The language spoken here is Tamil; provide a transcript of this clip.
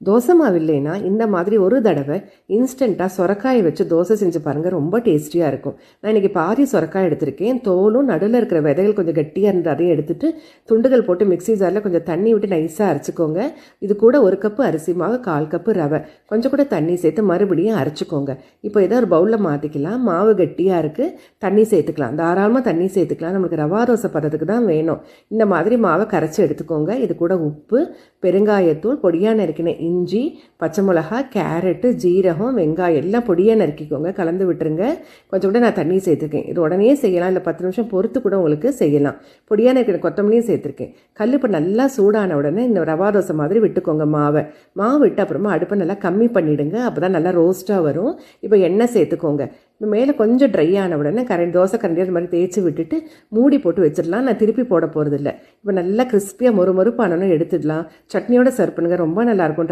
தோசை மாவு இல்லைன்னா இந்த மாதிரி ஒரு தடவை இன்ஸ்டண்ட்டாக சொரக்காயை வச்சு தோசை செஞ்சு பாருங்கள், ரொம்ப டேஸ்டியாக இருக்கும். நான் இன்றைக்கி பாதி சொரக்காய் எடுத்திருக்கேன். தோலும் நடுவில் இருக்கிற விதைகள் கொஞ்சம் கட்டியாக இருந்து அதையும் எடுத்துட்டு துண்டுகள் போட்டு மிக்ஸி ஜாரில் கொஞ்சம் தண்ணி விட்டு நைஸாக அரைச்சிக்கோங்க. இது கூட 1 கப்பு அரிசி மாவு, 1/4 கப்பு ரவை, கொஞ்சம் கூட தண்ணி சேர்த்து மறுபடியும் அரைச்சிக்கோங்க. இப்போ இதை ஒரு பவுலில் மாற்றிக்கலாம். மாவு கட்டியாக இருக்குது, தண்ணி சேர்த்துக்கலாம். தாராளமாக தண்ணி சேர்த்துக்கலாம். நம்மளுக்கு ரவா தோசை பதத்துக்கு தான் வேணும். இந்த மாதிரி மாவை கரைச்சி எடுத்துக்கோங்க. இது கூட உப்பு, பெருங்காயத்தூள், பொடியாக நறுக்கின இஞ்சி, பச்சை மிளகா, கேரட்டு, ஜீரகம், வெங்காயம் எல்லாம் பொடியாக நறுக்கிக்கோங்க. கலந்து விட்டுருங்க. கொஞ்சம் கூட நான் தண்ணி சேர்த்துருக்கேன். இது உடனே செய்யலாம், இல்லை 10 நிமிஷம் பொறுத்து கூட உங்களுக்கு செய்யலாம். பொடியாக நறுக்கின கொத்தமல்லியும் சேர்த்துருக்கேன். கல் இப்போ நல்லா சூடான உடனே இந்த ரவா தோசை மாதிரி விட்டுக்கோங்க. மாவு விட்டு அப்புறமா அடுப்பை நல்லா கம்மி பண்ணிவிடுங்க. அப்போ தான் நல்லா ரோஸ்ட்டாக வரும். இப்போ எண்ணெய் சேர்த்துக்கோங்க. இப்போ மேலே கொஞ்சம் ட்ரை ஆன உடனே தோசை கரண்டி அது மாதிரி தேய்ச்சி விட்டுட்டு மூடி போட்டு வச்சிடலாம். நான் திருப்பி போட போகிறதில்ல. இப்போ நல்லா கிறிஸ்பியாக மொறுமொறுப்பானோன்னு எடுத்துடலாம். சட்னியோட சர்வ் பண்ணுங்கள், ரொம்ப நல்லாயிருக்கும்.